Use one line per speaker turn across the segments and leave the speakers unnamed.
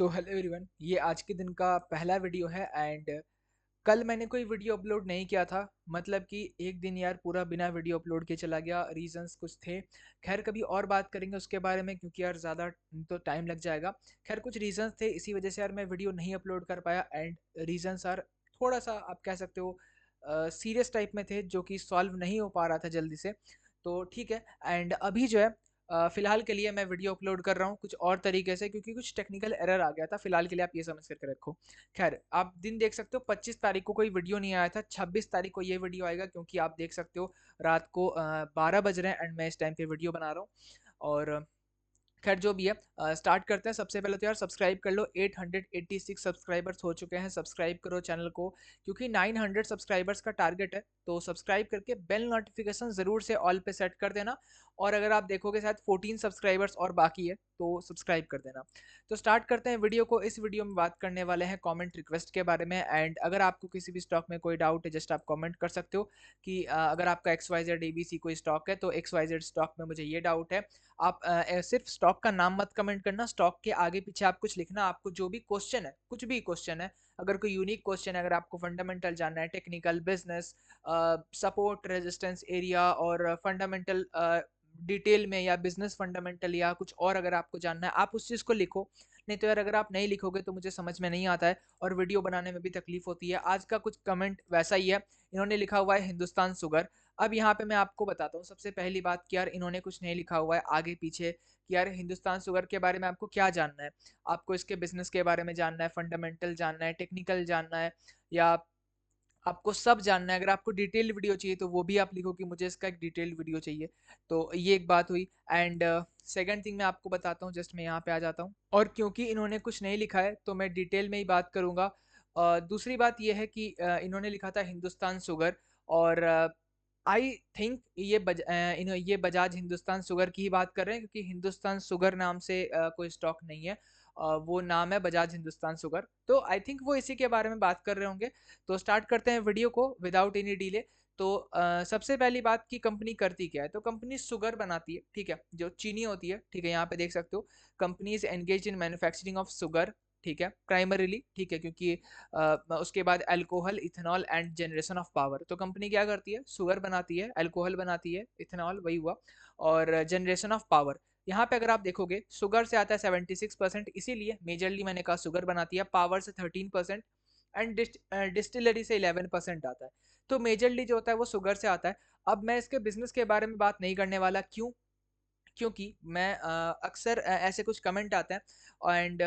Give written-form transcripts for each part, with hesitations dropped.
So hello everyone, ये आज के दिन का पहला वीडियो है एंड कल मैंने कोई वीडियो अपलोड नहीं किया था। मतलब कि एक दिन यार पूरा बिना वीडियो अपलोड के चला गया। रीजंस कुछ थे। खैर कभी और बात करेंगे उसके बारे में, क्योंकि यार ज़्यादा तो टाइम लग जाएगा। खैर कुछ रीजंस थे, इसी वजह से यार मैं वीडियो नहीं अपलोड कर पाया। एंड रीजंस यार थोड़ा सा आप कह सकते हो सीरियस टाइप में थे, जो कि सॉल्व नहीं हो पा रहा था जल्दी से। तो ठीक है। एंड अभी जो है फिलहाल के लिए मैं वीडियो अपलोड कर रहा हूँ कुछ और तरीके से, क्योंकि कुछ टेक्निकल एरर आ गया था। फिलहाल के लिए आप ये समझ करके रखो। खैर आप दिन देख सकते हो, 25 तारीख को कोई वीडियो नहीं आया था, 26 तारीख को ये वीडियो आएगा, क्योंकि आप देख सकते हो रात को 12 बज रहे हैं एंड मैं इस टाइम पे वीडियो बना रहा हूँ। और खैर जो भी है स्टार्ट करते हैं। सबसे पहले तो यार सब्सक्राइब कर लो। 886 सब्सक्राइबर्स हो चुके हैं। सब्सक्राइब करो चैनल को, क्योंकि 900 सब्सक्राइबर्स का टारगेट है। तो सब्सक्राइब करके बेल नोटिफिकेशन ज़रूर से ऑल पे सेट कर देना। और अगर आप देखोगे शायद 14 सब्सक्राइबर्स और बाकी है, तो सब्सक्राइब कर देना। तो स्टार्ट करते हैं वीडियो को। इस वीडियो में बात करने वाले हैं कमेंट रिक्वेस्ट के बारे में। एंड अगर आपको किसी भी स्टॉक में कोई डाउट है, जस्ट आप कमेंट कर सकते हो कि अगर आपका XYZ ABC कोई स्टॉक है, तो XYZ स्टॉक में मुझे ये डाउट है। आप सिर्फ स्टॉक का नाम मत कमेंट करना, स्टॉक के आगे पीछे आप कुछ लिखना। आपको जो भी क्वेश्चन है, कुछ भी क्वेश्चन है, अगर कोई यूनिक क्वेश्चन है, अगर आपको फंडामेंटल जानना है, technical, business, support, resistance area और फंडामेंटल डिटेल में, या बिजनेस फंडामेंटल, या कुछ और अगर आपको जानना है, आप उस चीज़ को लिखो। नहीं तो यार अगर आप नहीं लिखोगे तो मुझे समझ में नहीं आता है, और वीडियो बनाने में भी तकलीफ होती है। आज का कुछ कमेंट वैसा ही है। इन्होंने लिखा हुआ है हिंदुस्तान शुगर। अब यहाँ पे मैं आपको बताता हूँ सबसे पहली बात कि यार इन्होंने कुछ नहीं लिखा हुआ है आगे पीछे कि यार हिंदुस्तान शुगर के बारे में आपको क्या जानना है। आपको इसके बिजनेस के बारे में जानना है, फंडामेंटल जानना है, टेक्निकल जानना है, या आपको सब जानना है। अगर आपको डिटेल्ड वीडियो चाहिए तो वो भी आप लिखो कि मुझे इसका एक डिटेल्ड वीडियो चाहिए। तो ये एक बात हुई। एंड सेकंड थिंग मैं आपको बताता हूँ, जस्ट मैं यहाँ पे आ जाता हूँ। और क्योंकि इन्होंने कुछ नहीं लिखा है तो मैं डिटेल में ही बात करूँगा। दूसरी बात ये है कि इन्होंने लिखा था हिंदुस्तान शुगर। और आई थिंक ये बजाज हिंदुस्तान शुगर की ही बात कर रहे हैं, क्योंकि हिंदुस्तान शुगर नाम से कोई स्टॉक नहीं है। वो नाम है बजाज हिंदुस्तान शुगर। तो आई थिंक वो इसी के बारे में बात कर रहे होंगे। तो स्टार्ट करते हैं वीडियो को विदाउट एनी डिले। तो सबसे पहली बात कि कंपनी करती क्या है। तो कंपनी शुगर बनाती है, ठीक है, जो चीनी होती है, ठीक है। यहाँ पे देख सकते हो, company is engage in manufacturing of sugar, ठीक है, प्राइमरीली, ठीक है, क्योंकि उसके बाद alcohol, ethanol and generation of power. तो कंपनी क्या करती है, शुगर बनाती है, अल्कोहल बनाती है, इथेनॉल वही हुआ, और जनरेशन ऑफ पावर। यहाँ पे अगर आप देखोगे शुगर से आता है 76%, इसीलिए मेजरली मैंने कहा शुगर बनाती है। पावर से 13% एंड डिस्टिलरी से 11% आता है। तो मेजरली जो होता है वो शुगर से आता है। अब मैं इसके बिजनेस के बारे में बात नहीं करने वाला, क्यों? क्योंकि मैं अक्सर ऐसे कुछ कमेंट आते हैं एंड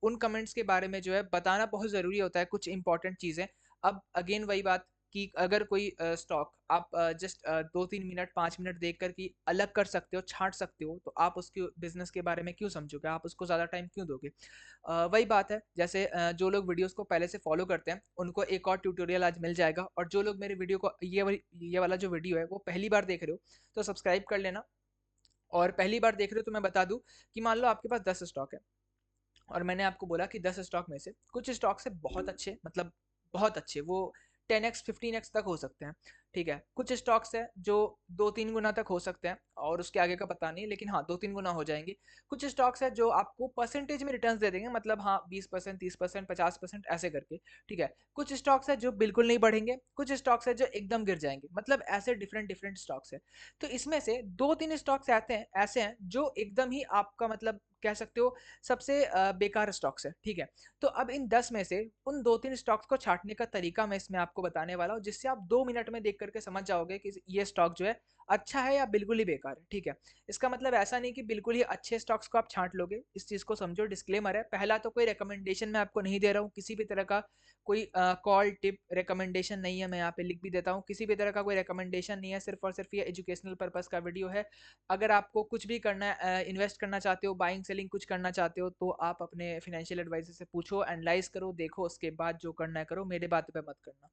उन कमेंट्स के बारे में जो है बताना बहुत ज़रूरी होता है, कुछ इंपॉर्टेंट चीज़ें। अब अगेन वही बात कि अगर कोई स्टॉक आप जस्ट 2-3 मिनट 5 मिनट देख कर कि अलग कर सकते हो, छांट सकते हो, तो आप उसके बिजनेस के बारे में क्यों समझोगे, आप उसको ज़्यादा टाइम क्यों दोगे? वही बात है, जैसे जो लोग वीडियोस को पहले से फॉलो करते हैं उनको एक और ट्यूटोरियल आज मिल जाएगा। और जो लोग मेरे वीडियो को ये वाला जो वीडियो है वो पहली बार देख रहे हो, तो सब्सक्राइब कर लेना। और पहली बार देख रहे हो तो मैं बता दूं कि मान लो आपके पास 10 स्टॉक है, और मैंने आपको बोला कि 10 स्टॉक में से कुछ स्टॉक्स है बहुत अच्छे, मतलब बहुत अच्छे, वो 10x 15x तक हो सकते हैं, ठीक है। कुछ स्टॉक्स है जो 2-3 गुना तक हो सकते हैं, और उसके आगे का पता नहीं, लेकिन हाँ 2-3 गुना हो जाएंगे। कुछ स्टॉक्स है जो आपको परसेंटेज में रिटर्न्स दे देंगे, मतलब हाँ 20%, 30%, 50% ऐसे करके, ठीक है। कुछ स्टॉक्स है जो बिल्कुल नहीं बढ़ेंगे, कुछ स्टॉक्स है जो एकदम गिर जाएंगे, मतलब ऐसे डिफरेंट डिफरेंट स्टॉक्स है। तो इसमें से 2-3 स्टॉक्स ऐसे हैं जो एकदम ही आपका मतलब कह सकते हो सबसे बेकार स्टॉक्स है, ठीक है। तो अब इन 10 में से उन 2-3 स्टॉक्स को छाँटने का तरीका मैं इसमें आपको बताने वाला हूँ, जिससे आप 2 मिनट में देख करके समझ जाओगे कि ये स्टॉक जो है अच्छा है या बिल्कुल ही बेकार है, ठीक है। इसका मतलब ऐसा नहीं कि बिल्कुल ही अच्छे स्टॉक्स को आप छाँट लोगे, इस चीज़ को समझो, डिस्क्लेमर है। पहला तो कोई रिकमेंडेशन मैं आपको नहीं दे रहा हूँ, किसी भी तरह का कोई कॉल, टिप, रिकमेंडेशन नहीं है। मैं यहाँ पे लिख भी देता हूँ, किसी भी तरह का कोई रिकमेंडेशन नहीं है, सिर्फ और सिर्फ ये एजुकेशनल पर्पज़ का वीडियो है। अगर आपको कुछ भी करना है, इन्वेस्ट करना चाहते हो, बाइंग सेलिंग कुछ करना चाहते हो, तो आप अपने फाइनेंशियल एडवाइजर से पूछो, एनालाइज करो, देखो, उसके बाद जो करना है करो, मेरे बात पे मत करना।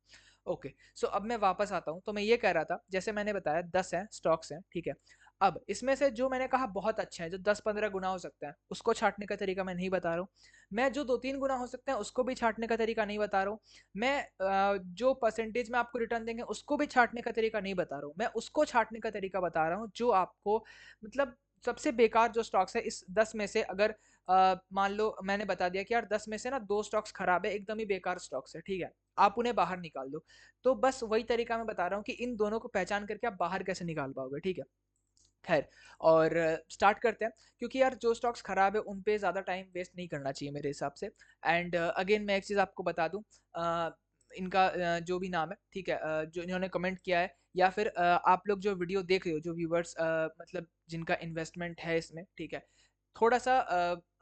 ओके, सो अब मैं वापस आता हूँ। तो मैं ये कह रहा था, जैसे मैंने बताया 10 हैं स्टॉक्स हैं, ठीक है। अब इसमें से जो मैंने कहा बहुत अच्छे हैं, जो 10-15 गुना हो सकता है, उसको छांटने का तरीका मैं नहीं बता रहा हूँ। मैं जो 2-3 गुना हो सकते हैं उसको भी छांटने का तरीका नहीं बता रहा हूँ। मैं जो परसेंटेज में आपको रिटर्न देंगे उसको भी छांटने का तरीका नहीं बता रहा हूँ। मैं उसको छांटने का तरीका बता रहा हूँ जो आपको मतलब सबसे बेकार जो स्टॉक्स है इस 10 में से, अगर मान लो मैंने बता दिया कि यार 10 में से ना 2 स्टॉक्स खराब है, एकदम ही बेकार स्टॉक्स है, ठीक है, आप उन्हें बाहर निकाल दो। तो बस वही तरीका मैं बता रहा हूँ कि इन दोनों को पहचान करके आप बाहर कैसे निकाल पाओगे, ठीक है। खैर, और स्टार्ट करते हैं, क्योंकि यार जो स्टॉक्स खराब है उन पे ज़्यादा टाइम वेस्ट नहीं करना चाहिए मेरे हिसाब से। एंड अगेन मैं एक चीज़ आपको बता दूं, इनका जो भी नाम है, ठीक है, जो इन्होंने कमेंट किया है, या फिर आप लोग जो वीडियो देख रहे हो, जो व्यूवर्स मतलब जिनका इन्वेस्टमेंट है इसमें, ठीक है, थोड़ा सा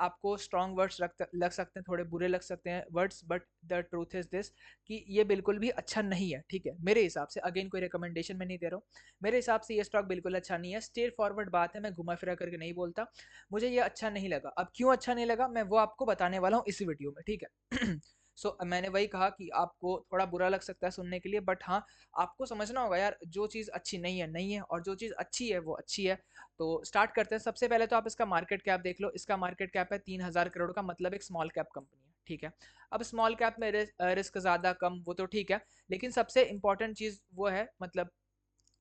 आपको स्ट्रॉन्ग वर्ड्स लग सकते हैं, थोड़े बुरे लग सकते हैं words, but the truth is this कि ये बिल्कुल भी अच्छा नहीं है, ठीक है, मेरे हिसाब से। अगेन कोई रिकमेंडेशन मैं नहीं दे रहा हूँ, मेरे हिसाब से ये स्टॉक बिल्कुल अच्छा नहीं है। स्ट्रेट फॉरवर्ड बात है, मैं घुमा फिरा करके नहीं बोलता, मुझे ये अच्छा नहीं लगा। अब क्यों अच्छा नहीं लगा मैं वो आपको बताने वाला हूँ इस वीडियो में, ठीक है। सो मैंने वही कहा कि आपको थोड़ा बुरा लग सकता है सुनने के लिए, बट हाँ, आपको समझना होगा यार, जो चीज़ अच्छी नहीं है नहीं है, और जो चीज़ अच्छी है वो अच्छी है। तो स्टार्ट करते हैं। सबसे पहले तो आप इसका मार्केट कैप देख लो, इसका मार्केट कैप है 3,000 करोड़ का, मतलब एक स्मॉल कैप कंपनी है, ठीक है। अब स्मॉल कैप में रिस्क ज़्यादा कम, वो तो ठीक है, लेकिन सबसे इंपॉर्टेंट चीज़ वो है, मतलब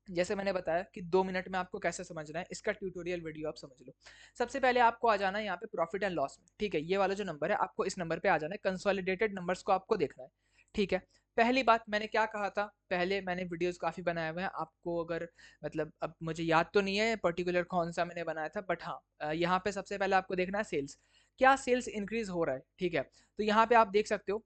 जैसे मैंने बताया कि 2 मिनट में आपको कैसे समझना है, इसका ट्यूटोरियल वीडियो आप समझ लो। सबसे पहले आपको आ जाना है यहाँ पे प्रॉफिट एंड लॉस में, ठीक है, ये वाला जो नंबर है आपको इस नंबर पे आ जाना है, कंसोलिडेटेड नंबर्स को आपको देखना है, ठीक है। पहली बात मैंने क्या कहा था, पहले मैंने वीडियोस काफ़ी बनाए हुए हैं, आपको अगर मतलब अब मुझे याद तो नहीं है पर्टिकुलर कौन सा मैंने बनाया था, बट हाँ, यहाँ पे सबसे पहले आपको देखना है सेल्स, क्या सेल्स इंक्रीज हो रहा है, ठीक है। तो यहाँ पे आप देख सकते हो,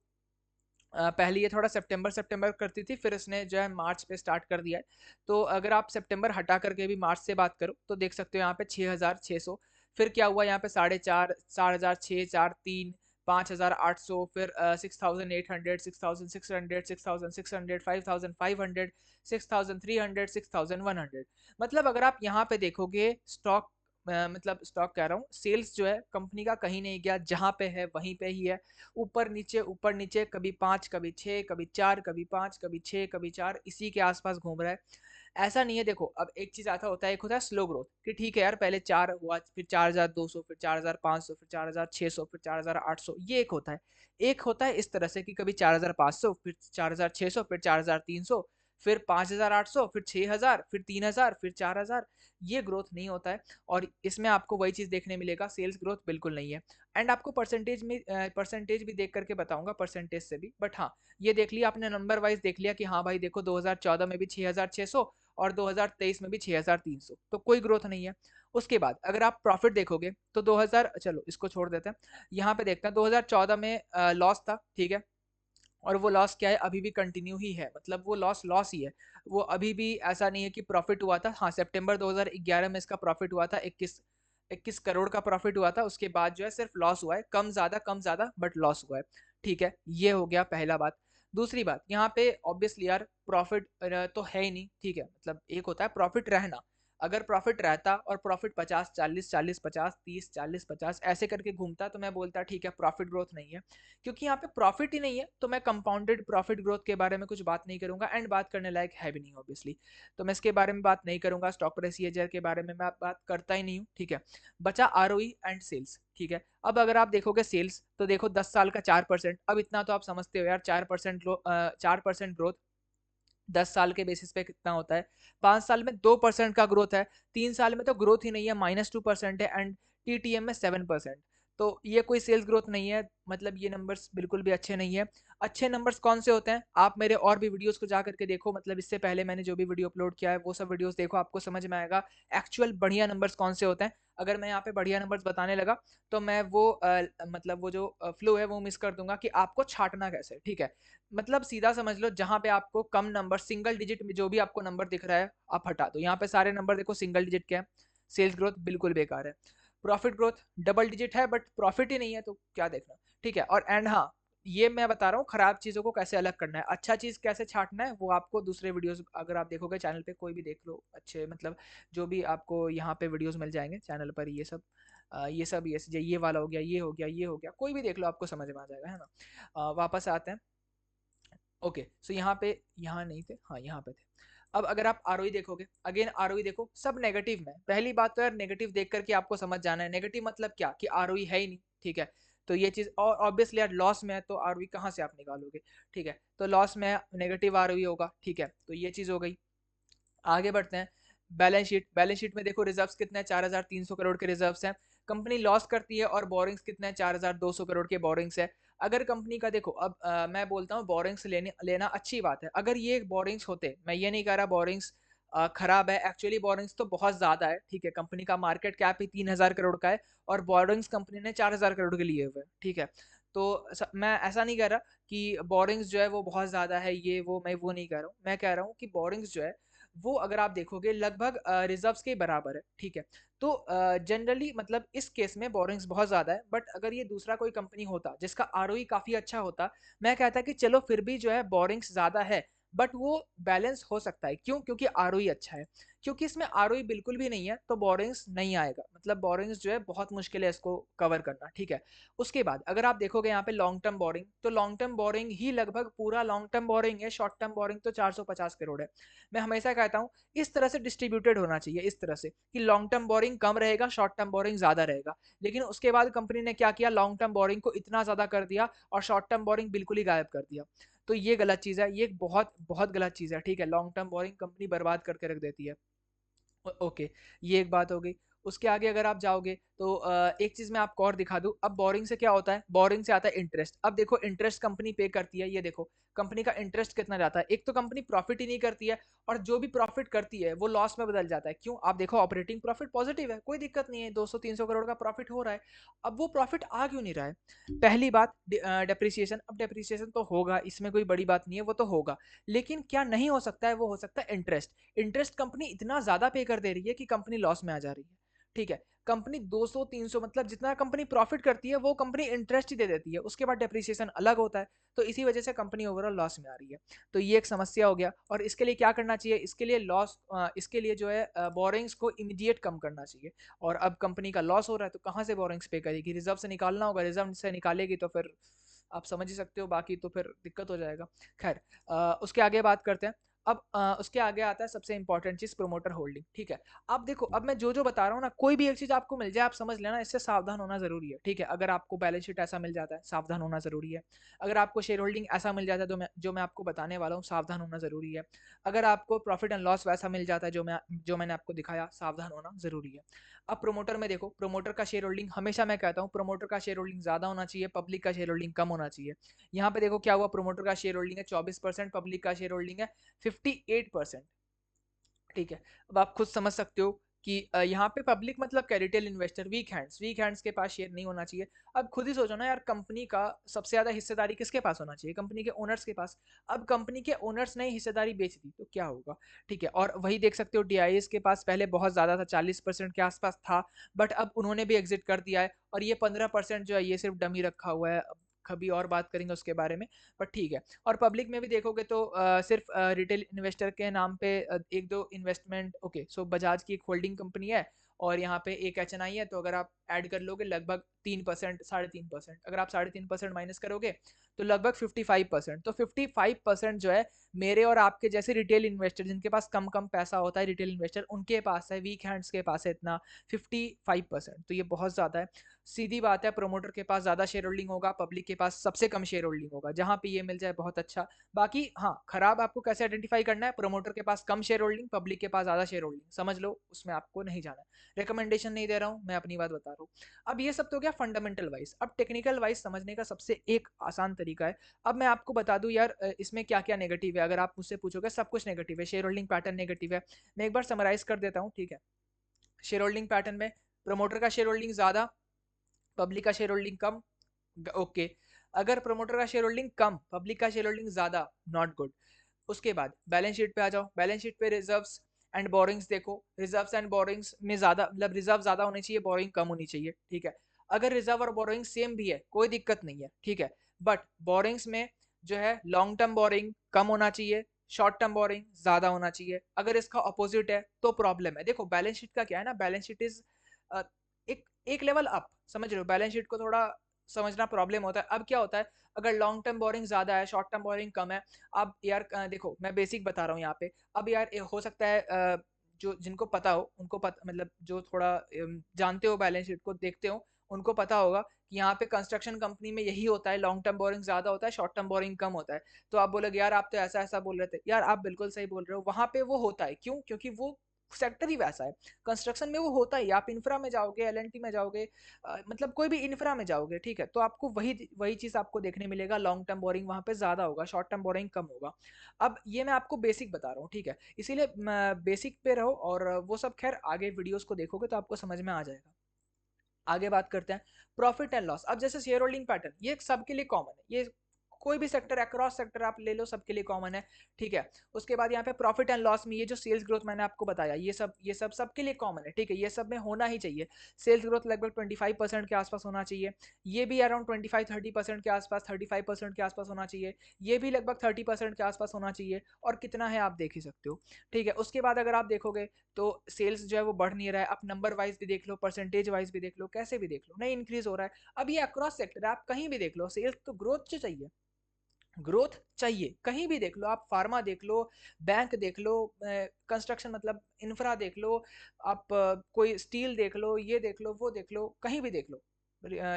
पहले ये थोड़ा सितंबर सितंबर करती थी, फिर इसने जो है मार्च पे स्टार्ट कर दिया है। तो अगर आप सितंबर हटा करके भी मार्च से बात करो तो देख सकते हो यहाँ पे 6,600, फिर क्या हुआ यहाँ पे 4,500, 4,600, 4,300, 5,800, फिर 6,800, 6,600, 6,600, 5,500, 6,300, 6,100। मतलब अगर आप यहाँ पे देखोगे स्टॉक, मतलब स्टॉक कह रहा हूँ, सेल्स जो है कंपनी का कहीं नहीं गया, जहाँ पे है वहीं पे ही है, ऊपर नीचे, कभी 5, कभी 6, कभी 4, कभी 5, कभी 6, कभी 4, इसी के आसपास घूम रहा है। ऐसा नहीं है, देखो अब एक चीज आता होता है, एक होता है स्लो ग्रोथ, कि ठीक है यार पहले 4 हुआ, फिर 4,200, फिर 4,500, फिर 4,600, फिर 4,800, ये एक होता है। एक होता है इस तरह से कि कभी 4,500, फिर 4,600, फिर 4,300, फिर 5,800, फिर 6,000, फिर 3,000, फिर 4,000, ये ग्रोथ नहीं होता है। और इसमें आपको वही चीज देखने मिलेगा, सेल्स ग्रोथ बिल्कुल नहीं है। एंड आपको परसेंटेज भी देख करके बताऊंगा, परसेंटेज से भी, बट हाँ, ये देख लिया आपने, नंबर वाइज देख लिया कि हाँ भाई देखो 2014 में भी 6,600 और 2023 में भी 6,300, तो कोई ग्रोथ नहीं है। उसके बाद अगर आप प्रॉफिट देखोगे तो 2000, चलो इसको छोड़ देते हैं, यहाँ पे देखते हैं 2014 में लॉस था, ठीक है, और वो लॉस क्या है, अभी भी कंटिन्यू ही है, मतलब वो लॉस लॉस ही है, वो अभी भी ऐसा नहीं है कि प्रॉफिट हुआ था। हाँ, सितंबर 2011 में इसका प्रॉफिट हुआ था, 21 करोड़ का प्रॉफिट हुआ था, उसके बाद जो है सिर्फ लॉस हुआ है, कम ज़्यादा बट लॉस हुआ है, ठीक है। ये हो गया पहला बात। दूसरी बात, यहाँ पे ऑब्वियसली यार प्रॉफिट तो है ही नहीं, ठीक है, मतलब एक होता है प्रॉफिट रहना, अगर प्रॉफिट रहता और प्रॉफिट 50 40 40 50 30 40 50 ऐसे करके घूमता तो मैं बोलता ठीक है प्रॉफिट ग्रोथ नहीं है। क्योंकि यहाँ पे प्रॉफिट ही नहीं है तो मैं कंपाउंडेड प्रॉफिट ग्रोथ के बारे में कुछ बात नहीं करूंगा, एंड बात करने लायक है भी नहीं ऑब्वियसली, तो मैं इसके बारे में बात नहीं करूंगा, स्टॉक प्राइस ईयर के बारे में मैं बात करता ही नहीं हूँ, ठीक है। बचा आरओई एंड सेल्स, ठीक है। अब अगर आप देखोगे सेल्स तो देखो 10 साल का 4%, अब इतना तो आप समझते हो यार, 4% ग्रोथ 10 साल के बेसिस पे कितना होता है, 5 साल में 2% का ग्रोथ है, 3 साल में तो ग्रोथ ही नहीं है, -2% है, एंड टीटीएम में 7%। तो ये कोई सेल्स ग्रोथ नहीं है, मतलब ये नंबर्स बिल्कुल भी अच्छे नहीं है। अच्छे नंबर्स कौन से होते हैं, आप मेरे और भी वीडियोस को जा करके देखो, मतलब इससे पहले मैंने जो भी वीडियो अपलोड किया है वो सब वीडियोस देखो, आपको समझ में आएगा एक्चुअल बढ़िया नंबर्स कौन से होते हैं। अगर मैं यहाँ पे बढ़िया नंबर्स बताने लगा तो मैं वो मतलब वो जो फ्लो है वो मिस कर दूंगा कि आपको छाटना कैसे, ठीक है। मतलब सीधा समझ लो, जहां पे आपको कम नंबर, सिंगल डिजिट में जो भी आपको नंबर दिख रहा है आप हटा दो, यहाँ पे सारे नंबर देखो सिंगल डिजिट के हैं, सेल्स ग्रोथ बिल्कुल बेकार है। प्रॉफिट ग्रोथ डबल डिजिट है बट प्रॉफिट ही नहीं है, तो क्या देखना, ठीक है। और एंड हाँ, ये मैं बता रहा हूँ खराब चीज़ों को कैसे अलग करना है, अच्छा चीज़ कैसे छांटना है, वो आपको दूसरे वीडियोस अगर आप देखोगे चैनल पे, कोई भी देख लो अच्छे, मतलब जो भी आपको यहाँ पे वीडियोस मिल जाएंगे चैनल पर, ये सब ये वाला हो गया, ये हो गया, ये हो गया, कोई भी देख लो आपको समझ में आ जाएगा, है ना। वापस आते हैं। ओके, सो यहाँ पे, यहाँ नहीं थे, हाँ यहाँ पे थे। अब अगर आप आरओई देखोगे, अगेन आरओई देखो सब नेगेटिव में, पहली बात तो यार नेगेटिव देख करके आपको समझ जाना है, नेगेटिव मतलब क्या कि आरओई है ही नहीं, ठीक है। तो ये चीज, और ऑब्वियसली यार लॉस में है तो आरओई कहाँ से आप निकालोगे, ठीक है, तो लॉस में नेगेटिव आरओई होगा, ठीक है, तो ये चीज हो गई। आगे बढ़ते हैं। बैलेंस शीट में देखो रिजर्व्स कितने हैं, 4,300 करोड़ के रिजर्व्स हैं। कंपनी लॉस करती है और बोरिंग्स कितना है, 4200 करोड़ के बोरिंग्स है। अगर कंपनी का देखो, अब मैं बोलता हूँ बोरिंग्स लेना अच्छी बात है। अगर ये बोरिंग्स होते, मैं ये नहीं कह रहा बोरिंग्स खराब है, एक्चुअली बोरिंग्स तो बहुत ज्यादा है, ठीक है। कंपनी का मार्केट कैप ही 3000 करोड़ का है और बोरिंग्स कंपनी ने 4000 करोड़ के लिए हुए, ठीक है। तो मैं ऐसा नहीं कह रहा कि बोरिंग्स जो है वो बहुत ज्यादा है, ये वो, मैं वो नहीं कह रहा हूँ। मैं कह रहा हूँ कि बोरिंग्स जो है वो अगर आप देखोगे लगभग रिजर्व्स के बराबर है, ठीक है। तो जनरली मतलब इस केस में बोरिंग्स बहुत ज़्यादा है, बट अगर ये दूसरा कोई कंपनी होता जिसका आरओई काफ़ी अच्छा होता, मैं कहता कि चलो फिर भी जो है बोरिंग्स ज़्यादा है, बट वो बैलेंस हो सकता है। क्यों? क्योंकि आरओई अच्छा है। क्योंकि इसमें आरओई बिल्कुल भी नहीं है तो बोरिंग्स नहीं आएगा, मतलब बोरिंग्स जो है बहुत मुश्किल है इसको कवर करना, ठीक है। उसके बाद अगर आप देखोगे यहाँ पे लॉन्ग टर्म बोरिंग, तो लॉन्ग टर्म बोरिंग ही लगभग पूरा लॉन्ग टर्म बोरिंग है, शॉर्ट टर्म बोरिंग तो 450 करोड़ है। मैं हमेशा कहता हूँ इस तरह से डिस्ट्रीब्यूटेड होना चाहिए, इस तरह से कि लॉन्ग टर्म बोरिंग कम रहेगा, शॉर्ट टर्म बोरिंग ज्यादा रहेगा। लेकिन उसके बाद कंपनी ने क्या किया, लॉन्ग टर्म बोरिंग को इतना ज्यादा कर दिया और शॉर्ट टर्म बोरिंग बिल्कुल ही गायब कर दिया। तो ये गलत चीज है, ये बहुत बहुत गलत चीज है, ठीक है। लॉन्ग टर्म बोरिंग कंपनी बर्बाद करके रख देती है। ओके, ये एक बात हो गई। उसके आगे अगर आप जाओगे तो एक चीज मैं आपको और दिखा दूं। अब बोरिंग से क्या होता है, बोरिंग से आता है इंटरेस्ट। अब देखो इंटरेस्ट कंपनी पे करती है, ये देखो कंपनी का इंटरेस्ट कितना जाता है। एक तो कंपनी प्रॉफिट ही नहीं करती है, और जो भी प्रॉफिट करती है वो लॉस में बदल जाता है। क्यों? आप देखो ऑपरेटिंग प्रॉफिट पॉजिटिव है, कोई दिक्कत नहीं है, 200-300 करोड़ का प्रॉफिट हो रहा है। अब वो प्रॉफिट आ क्यों नहीं रहा है? पहली बात डेप्रिसिएशन। अब डेप्रिसिएशन तो होगा, इसमें कोई बड़ी बात नहीं है, वो तो होगा। लेकिन क्या नहीं हो सकता है, वो हो सकता है इंटरेस्ट। इंटरेस्ट कंपनी इतना ज्यादा पे कर दे रही है कि कंपनी लॉस में आ जा रही है, ठीक है। कंपनी 200-300 मतलब जितना कंपनी प्रॉफिट करती है वो कंपनी इंटरेस्ट ही दे देती है, उसके बाद डेप्रिसिएशन अलग होता है। तो इसी वजह से कंपनी ओवरऑल लॉस में आ रही है। तो ये एक समस्या हो गया। और इसके लिए क्या करना चाहिए, इसके लिए इसके लिए जो है बोरिंग्स को इमीडिएट कम करना चाहिए। और अब कंपनी का लॉस हो रहा है तो कहाँ से बोरिंग्स पे करेगी, रिजर्व से निकालना होगा, रिजर्व से निकालेगी तो फिर आप समझ ही सकते हो, बाकी तो फिर दिक्कत हो जाएगा। खैर, उसके आगे बात करते हैं। अब उसके आगे आता है सबसे इंपॉर्टेंट चीज, प्रोमोटर होल्डिंग, ठीक है। अब देखो, अब मैं जो जो बता रहा हूँ ना, कोई भी एक चीज आपको मिल जाए आप समझ लेना, इससे सावधान होना जरूरी है, ठीक है। अगर आपको बैलेंस शीट ऐसा मिल जाता है, सावधान होना जरूरी है। अगर आपको शेयर होल्डिंग ऐसा मिल जाता है जो मैं आपको बताने वाला हूँ, सावधान होना जरूरी है। अगर आपको प्रॉफिट एंड लॉस वैसा मिल जाता है जो मैंने आपको दिखाया, सावधान होना जरूरी है। अब प्रोमोटर में देखो, प्रोमोटर का शेयर होल्डिंग, हमेशा मैं कहता हूँ प्रोमोटर का शेयर होल्डिंग ज्यादा होना चाहिए, पब्लिक का शेयर होल्डिंग कम होना चाहिए। यहाँ पे देखो क्या हुआ, प्रोमोटर का शेयर होल्डिंग है 24%, पब्लिक का शेयर होल्डिंग है 58%, ठीक है। अब आप खुद समझ सकते हो कि यहाँ पे पब्लिक मतलब क्या, रिटेल इन्वेस्टर, वीक हैंड्स के पास शेयर नहीं होना चाहिए। अब खुद ही सोचो ना यार, कंपनी का सबसे ज्यादा हिस्सेदारी किसके पास होना चाहिए, कंपनी के ओनर्स के पास। अब कंपनी के ओनर्स ने हिस्सेदारी बेच दी तो क्या होगा, ठीक है। और वही देख सकते हो डीआईएस के पास पहले बहुत ज्यादा था, 40% के आसपास था, बट अब उन्होंने भी एग्जिट कर दिया है। और ये 15% जो है ये सिर्फ डमी रखा हुआ है। कभी और बात करेंगे उसके बारे में, पर ठीक है। और पब्लिक में भी देखोगे तो सिर्फ रिटेल इन्वेस्टर के नाम पे एक दो इन्वेस्टमेंट, ओके, सो बजाज की एक होल्डिंग कंपनी है, और यहाँ पे एक एचएनआई है। तो अगर आप ऐड कर लोगे लगभग 3%, 3.5%, अगर आप 3.5% माइनस करोगे तो लगभग 55%। तो 55% जो है मेरे और आपके जैसे रिटेल इन्वेस्टर, जिनके पास कम कम पैसा होता है, रिटेल इन्वेस्टर उनके पास है, वीक हैंड्स के पास है इतना 55%। तो ये बहुत ज़्यादा है। सीधी बात है, प्रोमोटर के पास ज़्यादा शेयर होल्डिंग होगा, पब्लिक के पास सबसे कम शेयर होल्डिंग होगा। जहाँ पे ये मिल जाए बहुत अच्छा। बाकी हाँ, खराब आपको कैसे आइडेंटिफाई करना है, प्रोमोटर के पास कम शेयर होल्डिंग, पब्लिक के पास ज़्यादा शेयर होल्डिंग, समझ लो, उसमें आपको नहीं जाना है। रिकमेंडेशन नहीं दे रहा हूँ, मैं अपनी बात बता रहा हूँ। अब ये सब तो क्या फंडामेंटल वाइज, अब टेक्निकल वाइज समझने का सबसे एक आसान तरीका है। अब मैं आपको बता दूं यार, इसमें क्या क्या नेगेटिव है, अगर आप मुझसे पूछोगे सब कुछ नेगेटिव है, शेयर होल्डिंग पैटर्न नेगेटिव है। मैं एक बार समराइज कर देता हूँ, ठीक है। शेयर होल्डिंग पैटर्न में प्रोमोटर का शेयर होल्डिंग ज्यादा, पब्लिक का शेयर होल्डिंग कम, ओके। अगर प्रोमोटर का शेयर होल्डिंग कम, पब्लिक का शेयर होल्डिंग ज्यादा, नॉट गुड। उसके बाद बैलेंस शीट पे आ जाओ, बैलेंस शीट पे रिजर्व्स एंड बोरिंग्स देखो, रिजर्व्स एंड बोरिंग्स में ज्यादा, मतलब रिजर्व ज्यादा होनी चाहिए, बोरिंग कम होनी चाहिए, ठीक है। अगर रिजर्व और बोरिंग सेम भी है कोई दिक्कत नहीं है, ठीक है। बट बोरिंग्स में जो है लॉन्ग टर्म बोरिंग कम होना चाहिए, शॉर्ट टर्म बोरिंग ज्यादा होना चाहिए। अगर इसका अपोजिट है तो प्रॉब्लम है। देखो बैलेंस शीट का क्या है ना, बैलेंस शीट इज एक एक लेवल अप, समझ रहे हो, बैलेंस शीट को थोड़ा समझना प्रॉब्लम होता है। अब क्या होता है, अगर लॉन्ग टर्म बोरिंग ज्यादा है, शॉर्ट टर्म बोरिंग कम है। अब यार देखो मैं बेसिक बता रहा हूँ यहाँ पे। अब यार हो सकता है जो जिनको पता हो उनको पता, मतलब जो थोड़ा जानते हो बैलेंस शीट को देखते हो, उनको पता होगा कि यहाँ पे कंस्ट्रक्शन कंपनी में यही होता है, लॉन्ग टर्म बोरिंग ज्यादा होता है, शॉर्ट टर्म बोरिंग कम होता है। तो आप बोलोगे यार आप तो ऐसा ऐसा बोल रहे थे, यार आप बिल्कुल सही बोल रहे हो, वहां पे वो होता है। क्यों? क्योंकि वो सेक्टर ही वैसा है। कंस्ट्रक्शन में वो होता ही, आप इंफ्रा में जाओगे, एलएनटी में जाओगे, मतलब कोई भी इंफ्रा में जाओगे, ठीक है, तो आपको वही वही चीज़ आपको देखने मिलेगा, लॉन्ग टर्म बोरिंग वहाँ पे ज़्यादा होगा, शॉर्ट टर्म बोरिंग कम होगा। अब ये मैं आपको बेसिक बता रहा हूँ, ठीक है, इसीलिए बेसिक पे रहो, और वो सब खैर आगे वीडियोस को देखोगे तो आपको समझ में आ जाएगा। आगे बात करते हैं प्रॉफिट एंड लॉस। अब जैसे शेयर होल्डिंग पैटर्न, ये सबके लिए कॉमन है, ये कोई भी सेक्टर अक्रॉस सेक्टर आप ले लो, सबके लिए कॉमन है, ठीक है। उसके बाद यहाँ पे प्रॉफिट एंड लॉस में ये जो सेल्स ग्रोथ मैंने आपको बताया, ये सब सबके लिए कॉमन है, ठीक है, ये सब में होना ही चाहिए। सेल्स ग्रोथ लगभग 25% के आसपास होना चाहिए, ये भी अराउंड 25-30% के आसपास, 35% के आसपास होना चाहिए, ये भी लगभग 30% के आसपास होना चाहिए, और कितना है आप देख ही सकते हो, ठीक है। उसके बाद अगर आप देखोगे तो सेल्स जो है वो बढ़ नहीं रहा है, आप नंबर वाइज भी देख लो, परसेंटेज वाइज भी देख लो, कैसे भी देख लो, नहीं इंक्रीज हो रहा है। अब ये अक्रॉस सेक्टर है, आप कहीं भी देख लो, सेल्स तो ग्रोथ जो चाहिए, ग्रोथ चाहिए, कहीं भी देख लो, आप फार्मा देख लो, बैंक देख लो, कंस्ट्रक्शन मतलब इंफ्रा देख लो, आप कोई स्टील देख लो, ये देख लो, वो देख लो, कहीं भी देख लो,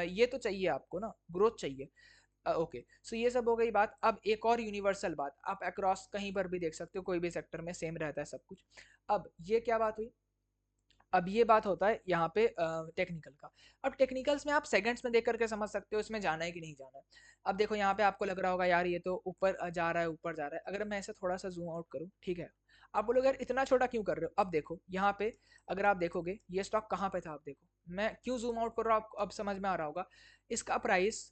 ये तो चाहिए आपको ना, ग्रोथ चाहिए। ओके, सो ये सब हो गई बात। अब एक और यूनिवर्सल बात, आप अक्रॉस कहीं पर भी देख सकते हो, कोई भी सेक्टर में सेम रहता है सब कुछ। अब ये क्या बात हुई, अब ये बात होता है यहाँ पे टेक्निकल का। अब टेक्निकल्स में आप सेकंड्स में देख करके समझ सकते हो इसमें जाना है कि नहीं जाना है। अब देखो यहाँ पे आपको लग रहा होगा यार ये तो ऊपर जा रहा है, ऊपर जा रहा है, अगर मैं ऐसे थोड़ा सा जूम आउट करूँ, ठीक है, आप बोलोगे यार इतना छोटा क्यों कर रहे हो। अब देखो यहाँ पे अगर आप देखोगे ये स्टॉक कहाँ पे था, आप देखो मैं क्यों जूम आउट कर रहा हूँ, आपको अब समझ में आ रहा होगा। इसका प्राइस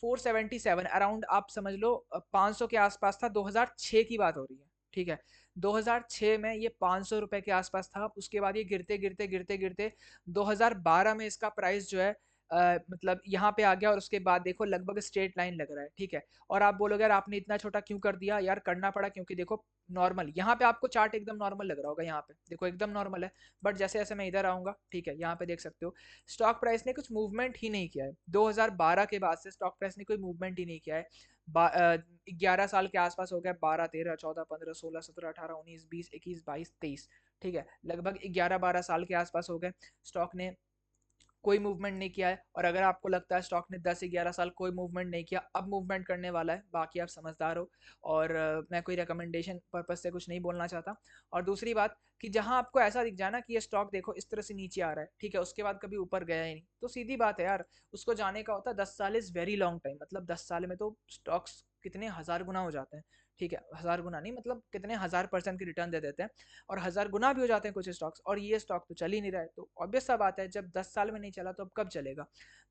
477 अराउंड आप समझ लो 500 के आसपास था, 2006 की बात हो रही है, ठीक है। 2006 में ये 500 रुपए के आसपास था, उसके बाद ये गिरते गिरते गिरते गिरते 2012 में इसका प्राइस जो है मतलब यहाँ पे आ गया, और उसके बाद देखो लगभग स्ट्रेट लाइन लग रहा है, ठीक है। और आप बोलोगे यार आपने इतना छोटा क्यों कर दिया, यार करना पड़ा क्योंकि देखो नॉर्मल, यहाँ पे आपको चार्ट एकदम नॉर्मल लग रहा होगा, यहाँ पे देखो एकदम नॉर्मल है, बट जैसे जैसे मैं इधर आऊंगा, ठीक है, यहाँ पे देख सकते हो स्टॉक प्राइस ने कुछ मूवमेंट ही नहीं किया है, 2012 के बाद से स्टॉक प्राइस ने कोई मूवमेंट ही नहीं किया है। 11 साल के आसपास हो गया, 12, 13, 14, 15, 16, 17, 18, 19, 20, 21, 22, 23, ठीक है, लगभग 11-12 साल के आसपास हो गए, स्टॉक ने कोई मूवमेंट नहीं किया है। और अगर आपको लगता है स्टॉक ने 10-11 साल कोई मूवमेंट नहीं किया, अब मूवमेंट करने वाला है, बाकी आप समझदार हो, और मैं कोई रिकमेंडेशन पर्पज से कुछ नहीं बोलना चाहता। और दूसरी बात कि जहां आपको ऐसा दिख जाए ना कि ये स्टॉक देखो इस तरह से नीचे आ रहा है, ठीक है, उसके बाद कभी ऊपर गया ही नहीं, तो सीधी बात है यार, उसको जाने का होता है 10 साल, इज वेरी लॉन्ग टाइम, मतलब 10 साल में तो स्टॉक्स कितने हजार गुना हो जाते हैं, ठीक है, हजार गुना नहीं मतलब कितने 1000% की रिटर्न दे देते हैं, और 1000 गुना भी हो जाते हैं कुछ स्टॉक्स, और ये स्टॉक तो चल ही नहीं रहा है, तो ऑब्वियस सा बात है जब 10 साल में नहीं चला तो अब कब चलेगा।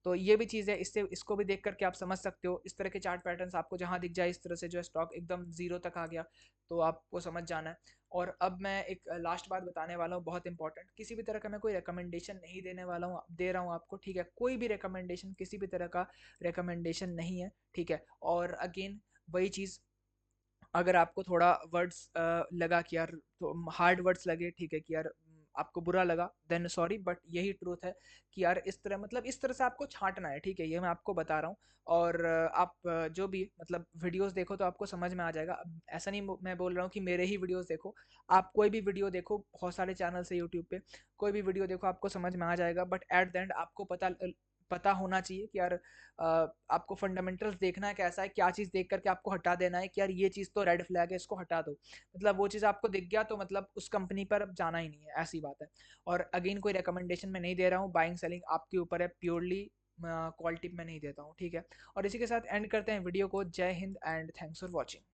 तो ये भी चीज़ है, इससे इसको भी देख करके आप समझ सकते हो, इस तरह के चार्ट पैटर्न्स आपको जहां दिख जाए इस तरह से जो है स्टॉक एकदम जीरो तक आ गया, तो आपको समझ जाना है। और अब मैं एक लास्ट बात बताने वाला हूँ, बहुत इंपॉर्टेंट, किसी भी तरह का मैं कोई रिकमेंडेशन नहीं देने वाला हूँ, दे रहा हूँ आपको, ठीक है, कोई भी रिकमेंडेशन, किसी भी तरह का रिकमेंडेशन नहीं है, ठीक है। और अगेन वही चीज़, अगर आपको थोड़ा वर्ड्स लगा कि यार तो हार्ड वर्ड्स लगे, ठीक है, कि यार आपको बुरा लगा, देन सॉरी, बट यही ट्रूथ है कि यार इस तरह मतलब इस तरह से आपको छांटना है, ठीक है, ये मैं आपको बता रहा हूँ। और आप जो भी मतलब वीडियोस देखो तो आपको समझ में आ जाएगा। अब ऐसा नहीं मैं बोल रहा हूँ कि मेरे ही वीडियोस देखो, आप कोई भी वीडियो देखो, बहुत सारे चैनल है यूट्यूब पे, कोई भी वीडियो देखो आपको समझ में आ जाएगा, बट एट द एंड आपको पता पता होना चाहिए कि यार आपको फंडामेंटल्स देखना है कैसा है, क्या चीज़ देख करके आपको हटा देना है कि यार ये चीज़ तो रेड फ्लैग है, इसको हटा दो, मतलब वो चीज़ आपको दिख गया तो मतलब उस कंपनी पर अब जाना ही नहीं है, ऐसी बात है। और अगेन कोई रिकमेंडेशन मैं नहीं दे रहा हूँ, बाइंग सेलिंग आपके ऊपर है, प्योरली कॉल टिप मैं नहीं देता हूँ, ठीक है। और इसी के साथ एंड करते हैं वीडियो को। जय Hind and thanks for watching.